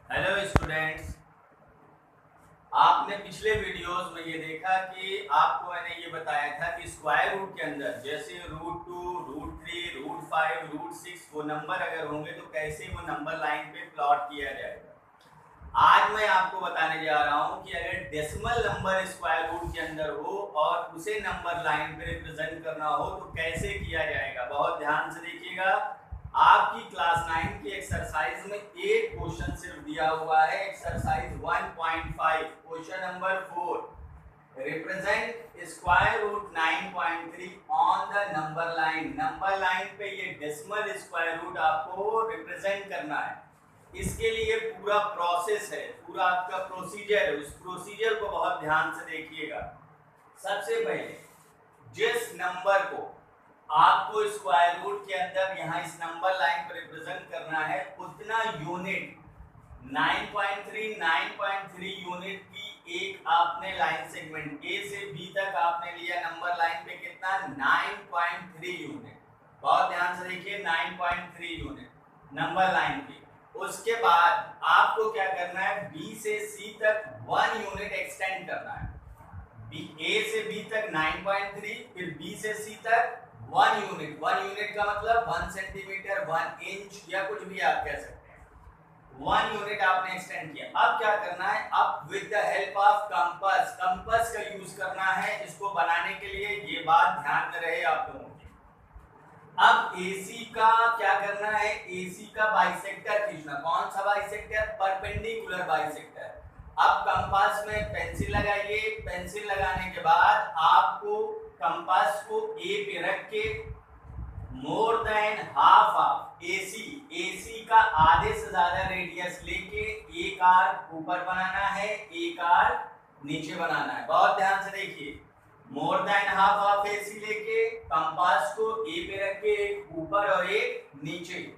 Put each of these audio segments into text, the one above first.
Hello students, आपने पिछले videos में ये देखा कि आपको मैंने ये बताया था कि स्क्वायर रूट के अंदर जैसे रूट 2, रूट 3, रूट 5, रूट 6 वो नंबर अगर होंगे तो कैसे वो नंबर लाइन पे प्लॉट किया जाएगा। आज मैं आपको बताने जा रहा हूँ कि अगर डेसिमल नंबर स्क्वायर रूट के अंदर हो और उसे नंबर लाइन पे रिप्रेजेंट करना हो तो कैसे किया जाएगा। बहुत ध्यान से देखिएगा। आपकी क्लास 9 की एक्सरसाइज में एक क्वेश्चन सिर्फ दिया हुआ है, exercise 1.5 question number 4, represent square root 9.3 on the number line. Number line पे ये डेसिमल स्क्वायर रूट आपको रिप्रेजेंट करना है। इसके लिए पूरा प्रोसेस है, पूरा आपका प्रोसीजर है। उस प्रोसीजर को बहुत ध्यान से देखिएगा। सबसे पहले जिस नंबर को आपको स्क्वायर रूट के अंदर यहाँ इस नंबर लाइन पर रिप्रेजेंट करना है उतना यूनिट 9.3 यूनिट की एक आपने लाइन सेगमेंट ए से बी तक आपने लिया नंबर लाइन पे कितना 9.3 यूनिट। बहुत ध्यान से देखिए 9.3 यूनिट नंबर लाइन पे। उसके बाद आपको क्या करना है, बी से सी तक 1 यूनिट एक्सटेंड करना है। ए से बी तक 9.3, फिर बी से सी तक 1 यूनिट। 1 यूनिट का मतलब 1 सेंटीमीटर, 1 इंच या कुछ भी आप कह सकते हैं। 1 यूनिट आपने एक्सटेंड किया। अब क्या करना है, अब with the help of compass, compass का यूज करना है इसको बनाने के लिए। ये बात ध्यान में रहे आप लोगों की। अब AC का क्या करना है, AC का बाइसेक्टर खींचना। कौन सा बाइसेक्टर? Perpendicular bisector. अब कंपास में पेंसिल लगाइए। पेंसिल लगाने के बाद आपको कंपास को A पे रख के more than half of AC का आधे से ज्यादा रेडियस लेके एक आर्क ऊपर बनाना है, एक आर्क नीचे बनाना है। बहुत ध्यान से देखिए। More than half of AC लेके कंपास को A पे रख के एक ऊपर और एक नीचे।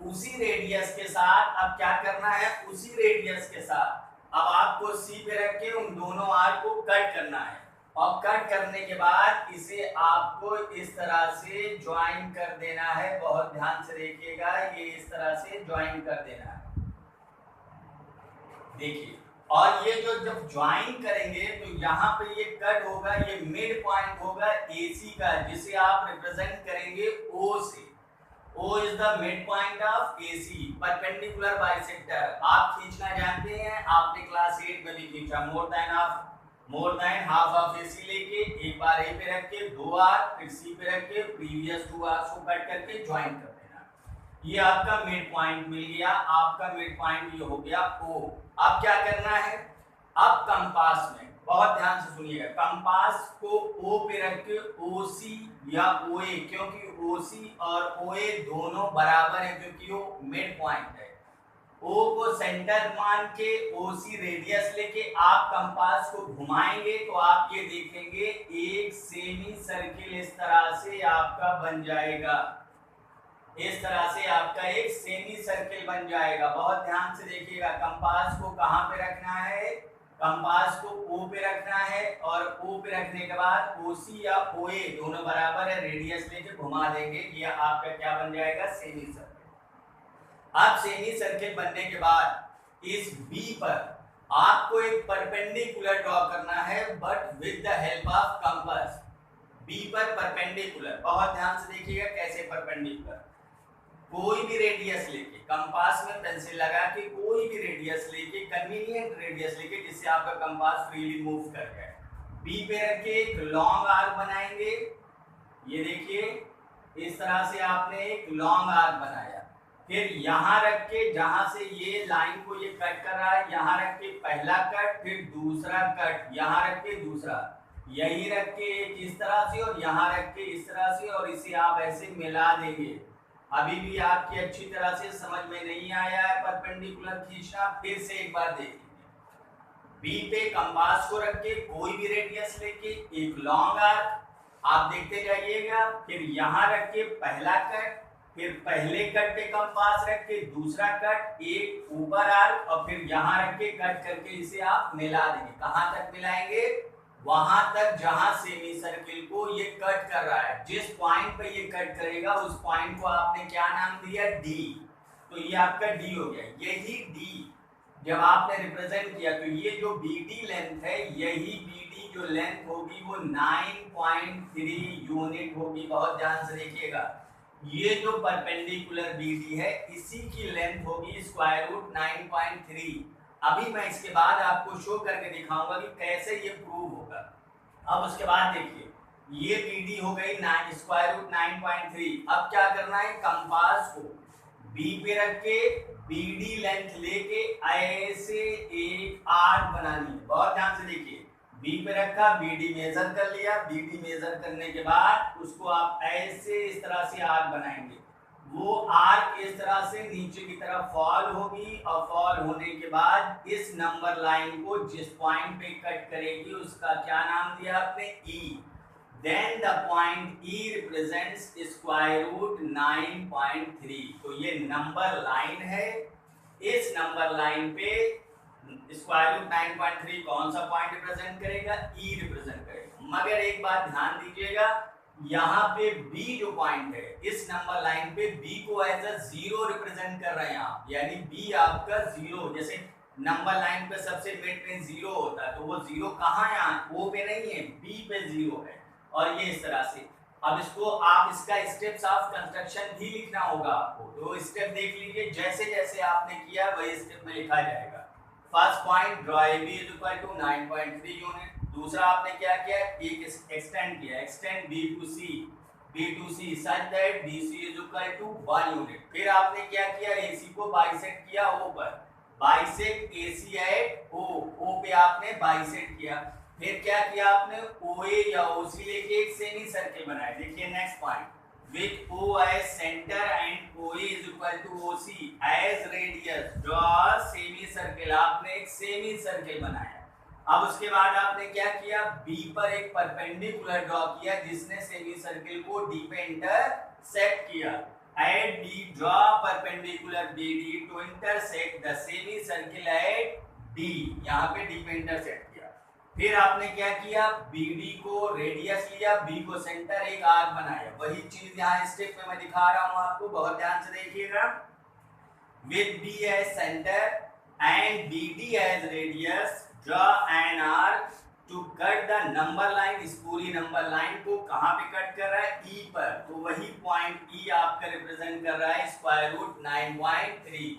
उसी रेडियस के साथ अब क्या करना है, उसी रेडियस के साथ अब आपको C पे रख के उन दोनों आर्क को कट करना है। और कट करने के बाद इसे आपको इस तरह से ज्वाइन कर देना है। बहुत ध्यान से देखिएगा, ये इस तरह से ज्वाइन कर देना है। देखिए, और ये जो जब ज्वाइन करेंगे तो यहाँ पे ये कट होगा, ये मिड पॉइंट होगा AC का, जिसे आप रिप्रेजेंट करेंगे O से। O is the mid point of AC, perpendicular bisector. आप खींचना जानते हैं, आपने क्लास 8 में भी खींचा। More than half of AC लेके एक बार A पे रख के दो आर्क, फिर C पे रख के प्रीवियस 2 आर्क्स को कट करके ज्वाइन कर देना। ये आपका मिड पॉइंट मिल गया। आपका मिड पॉइंट ये हो गया O। अब क्या करना है, अब कंपास में बहुत ध्यान से सुनिएगा, कंपास को O पे रख के OC या OA, क्योंकि OC और OA दोनों बराबर है क्योंकि वो मिड पॉइंट है। O को सेंटर मान के OC रेडियस लेके आप कंपास को घुमाएंगे तो आप ये देखेंगे एक सेमी सर्किल इस तरह से आपका बन जाएगा। इस तरह से आपका एक सेमी सर्किल बन जाएगा। बहुत ध्यान से देखिएगा, कंपास को कहां पे रखना है, कंपास को O पे रखना है और O पे रखने के बाद OC या OA दोनों बराबर है, रेडियस लेके घुमा देंगे। ये आपका क्या बन जाएगा, सेमी सर्किल। अब सेमी सर्किल बनने के बाद इस B पर आपको एक परपेंडिकुलर ड्रॉ करना है, but with the help of compass. B पर परपेंडिकुलर, बहुत ध्यान से देखिएगा कैसे परपेंडिकुलर। कोई भी रेडियस लेके कंपास में पेंसिल लगा के कोई भी रेडियस लेके, कन्वीनियंट रेडियस लेके, जिससे आपका कंपास फ्रीली मूव कर जाए। B पे रख के एक लॉन्ग आर्क बनाएंगे। ये देखिए इस तरह से आपने एक लॉन्ग आर्क बनाया। फिर यहाँ रख के, जहां से ये लाइन को ये कट कर रहा है, यहाँ रख के पहला कट, फिर दूसरा कट, यहाँ रख के दूसरा, यही रख के एक इस तरह से और यहाँ रख के इस तरह से, और इसे आप ऐसे मिला देंगे। अभी भी आपकी अच्छी तरह से समझ में नहीं आया है परपेंडिकुलर खींचना, फिर से एक बार देखेंगे। बी पे कंपास को रख के कोई भी रेडियस लेके एक लॉन्ग आर्क आप देखते जाइएगा। फिर यहाँ रख के पहला कट, फिर पहले कट पे कंपास रख के दूसरा कट, एक ऊपर आर्क, और फिर यहाँ रख के कट करके इसे आप मिला देंगे। कहां तक मिलाएंगे, वहां तक जहां सेमी सर्किल को ये कट कर रहा है। जिस पॉइंट पे ये कट करेगा उस पॉइंट को आपने क्या नाम दिया, D। तो ये आपका D हो गया। यही D जब आपने रिप्रेजेंट किया तो ये जो BD लेंथ है, यही BD जो लेंथ होगी वो 9.3 यूनिट होगी। बहुत ध्यान से देखिएगा, ये जो परपेंडिकुलर BD है इसी की लेंथ होगी स्क्वायर रूट 9.3। अभी मैं इसके बाद आपको शो करके दिखाऊंगा कि कैसे ये प्रूव होगा। अब उसके बाद देखिए, ये BD हो गई स्क्वायर रूट 9.3। अब क्या करना है, कंपास को B पे रख के BD लेंथ लेके ऐसे एक आर्क बनानी है। बहुत ध्यान से देखिए, B पे रखा, BD मेजर कर लिया, BD मेजर करने के बाद उसको आप ऐसे इस तरह से आर्क बनाएंगे। वो आर्क इस तरह से नीचे की तरफ फॉल होगी और फॉल होने के बाद इस नंबर लाइन को जिस पॉइंट पे कट करेगी उसका क्या नाम दिया आपने, E। Then the point E represents square root 9.3। तो ये नंबर लाइन है, इस नंबर लाइन पे स्क्वायर रूट 9.3 कौन सा पॉइंट रिप्रेजेंट करेगा, E रिप्रेजेंट करेगा। मगर एक बात ध्यान दीजिएगा, यहाँ पे B जो पॉइंट है इस नंबर लाइन पे B को एज अ 0 रिप्रेजेंट कर रहे हैं आप, यानी B आपका 0। जैसे नंबर लाइन पे सबसे मिड पे 0 होता है, तो वो 0 कहाँ है, O पे नहीं है, B पे 0 है। और ये इस तरह से, अब इसको आप इसका स्टेप्स ऑफ कंस्ट्रक्शन भी लिखना होगा आपको। तो स्टेप देख लीजिए, जैसे जैसे आपने किया वही स्टेप में लिखा जाएगा। First point, draw AB is equal to 9.3 unit. दूसरा आपने क्या किया, एक एक्सटेंड किया, extend B to C such that BC is equal to 1 unit. फिर आपने क्या किया, AC को बाइसेक्ट किया O पर, बाइसेक्ट AC एट O पे आपने बाइसेक्ट किया। फिर क्या किया आपने, OA या OC लेके एक सेमी सर्किल बनाया। देखिए next point, with O as centre and OA is equal to OC as radius, draw semi circle. आपने एक सेमी सर्किल बनाया। अब उसके बाद आपने क्या किया, B पर एक परपेंडिकुलर ड्रॉ किया जिसने सेमी सर्किल को D पे इंटरसेक्ट किया। At D draw perpendicular BD to intersect the semi circle at D। यहाँ पे D पे इंटरसेक्ट किया। फिर आपने क्या किया, BD को रेडियस लिया, B को सेंटर, एक आर्क बनाया। वही चीज यहाँ स्टेप में मैं दिखा रहा हूँ आपको, बहुत ध्यान से देखिएगा। With B as center and BD as radius, draw an arc to cut the number line। इस पूरी नंबर लाइन को कहाँ पे कट कर रहा है, E पर। तो वही पॉइंट E आपका रिप्रेजेंट कर रहा है स्क्वायर रूट 9.3।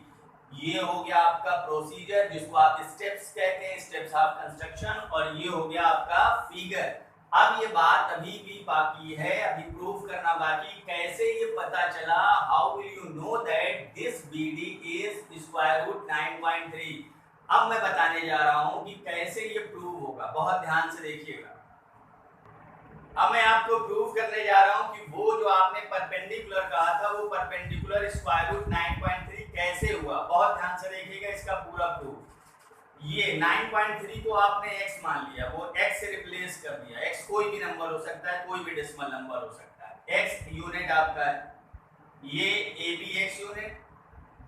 ये हो गया आपका प्रोसीजर जिसको आप स्टेप्स कहते हैं, स्टेप्स ऑफ कंस्ट्रक्शन। और ये हो गया आपका फिगर। अब ये बात अभी भी बाकी है, अभी प्रूफ करना बाकी, कैसे ये पता चला, how will you know that this BD is square root 9.3। अब मैं बताने जा रहा हूं कि कैसे ये प्रूव होगा। बहुत ध्यान से देखिएगा। अब मैं आपको प्रूव करने जा रहा हूं कि वो जो आपने परपेंडिकुलर कहा था वो परपेंडिकुलर स्क्वायर रूट 9.3 कैसे हुआ। बहुत ध्यान से देखिएगा इसका पूरा प्रूफ। ये 9.3 को आपने x मान लिया, वो x से रिप्लेस कर दिया। x कोई भी नंबर हो सकता है, कोई भी डेसिमल नंबर हो सकता है। x यूनिट आपका है, ये AB x यूनिट,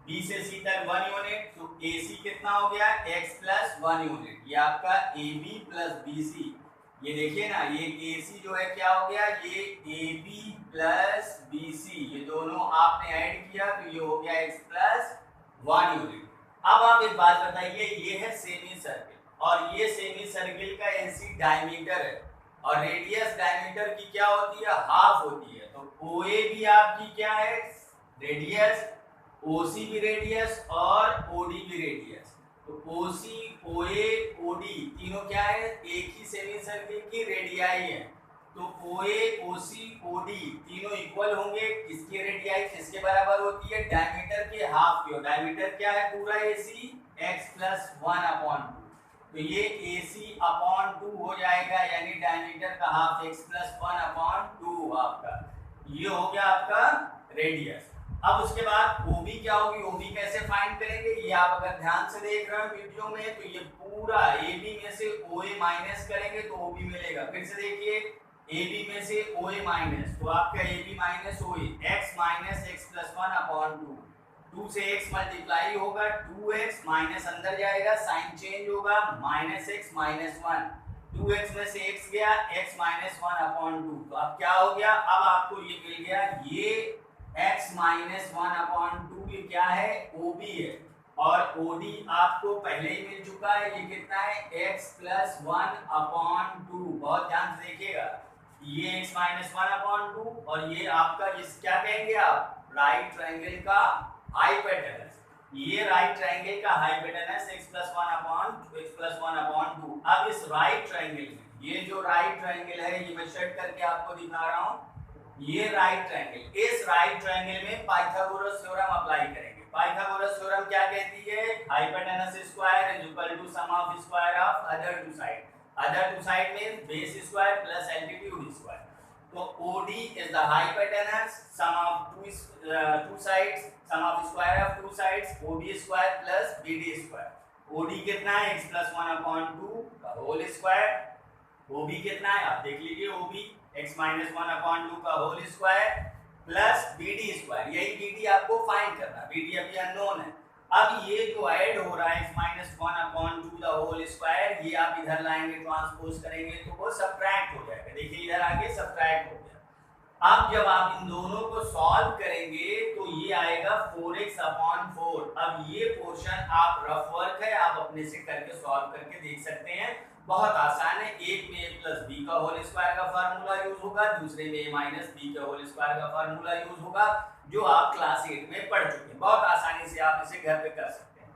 B से C तक 1 यूनिट, तो AC कितना हो गया, x प्लस 1 यूनिट। ये आपका AB प्लस BC। ये देखिए ना, ये AC जो है क्या हो गया, ये AB प्लस BC, ये दोनों आपने ऐड किया तो ये हो गया x प्लस 1 यूनिट। अब आप एक बात बताइए, ये है सेमी सर्किल और ये सेमी सर्किल का AC डायमीटर है और रेडियस डायमीटर की क्या होती है, हाफ होती है। तो OA भी आपकी क्या है, रेडियस, OC भी रेडियस और OD भी रेडियस। तो OC, OA, OD तीनों क्या है, एक ही सेमी सर्किल की रेडियाई है। तो OA, OC, OD तीनों इक्वल होंगे। किसकी रेडियाई किसके बराबर होती है, डायमीटर के हाफ की। और डायमीटर क्या है, पूरा AC x प्लस 1/2। तो ये AC/2 हो जाएगा, यानी डायमीटर का हाफ x प्लस 1/2 आपका। ये हो गया आपका रेडियस। अब उसके बाद OB क्या होगी, OB कैसे फाइंड करेंगे, ये आप अगर ध्यान से देख रहे हो वीडियो में, तो ये पूरा AB में से OA माइनस करेंगे तो OB मिलेगा। फिर से देखिए, AB में से OA माइनस, तो आपका AB minus OA, x minus x plus 1/2। 2 से x मल्टीप्लाई होगा, 2x माइनस अंदर जाएगा, साइन चेंज होगा, माइनस x माइनस 1। 2x में से x गया, x माइनस 1/2। तो अब क्या हो गया, अब आपको ये मिल गया, ये x माइनस 1/2 ये क्या है, OB है। और OD आपको पहले ही मिल चुका है, ये कितना है x प्लस 1/2। बहुत ध्यान से देखिएगा, ये x माइनस 1/2 और ये आपका इस क्या कहेंगे आप, राइट ट्रायंगल का हाइपोटेनस। ये राइट ट्रायंगल का हाइपोटेनस x प्लस 1/2। अब इस राइट ट्रायंगल में, ये जो राइट ट्रायंगल है ये मैं सेट करके आपको दिखा रहा हूं, ये राइट ट्रायंगल, इस राइट ट्रायंगल में पाइथागोरस थ्योरम अप्लाई करेंगे। पाइथागोरस थ्योरम क्या कहती है, hypotenuse square is equal to sum of square of other two side. Other two side means base square plus altitude square. तो OD is the hypotenuse, sum of two sides, sum of square of two sides, OB square plus BD square। OD कितना है x plus 1/2 का whole square, OB कितना है आप देख लीजिए, OB x minus 1/2 का whole square plus BD square. यही BD आपको फाइंड करना, BD अभी अननोन है। अब ये जो ऐड हो रहा है x minus 1/2 the whole square, ये आप इधर लाएंगे, ट्रांसपोज करेंगे तो वो सब्ट्रैक्ट हो जाएगा। देखिए इधर आगे सब्ट्रैक्ट हो गया। अब जब आप इन दोनों को सॉल्व करेंगे तो ये आएगा 4x/4। अब ये पोर्शन आप रफ वर्क है, आप अपने से करके सॉल्व करके देख सकते हैं, बहुत आसान है। एक में a प्लस बी का होल स्क्वायर का फार्मूला यूज होगा, दूसरे में a माइनस बी का होल स्क्वायर का फार्मूला यूज होगा, जो आप क्लास 8 में पढ़ चुके हैं। बहुत आसानी से आप इसे घर पे कर सकते हैं।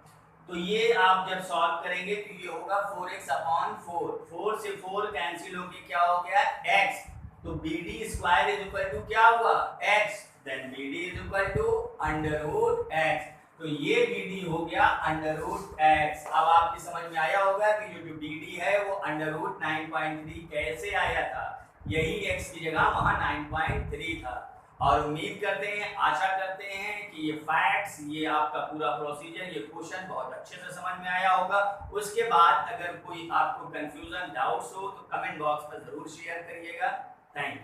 तो ये आप जब सॉल्व करेंगे तो ये होगा 4x/4। 4 से 4 कैंसिल होके क्या हो गया x, तो BD square is equal to क्या हुआ x, then BD is equal to √x। तो ये BD हो गया √x। अब आपकी समझ में आया होगा कि जो BD है वो √9.3 कैसे आया था, यही x की जगह वहां 9.3 था। और उम्मीद करते हैं, आशा करते हैं कि ये फैक्ट्स, ये आपका पूरा प्रोसीजर, ये क्वेश्चन बहुत अच्छे से समझ में आया होगा। उसके बाद अगर कोई आपको कंफ्यूजन, डाउट्स हो तो कमेंट बॉक्स में जरूर शेयर करिएगा। Thank you.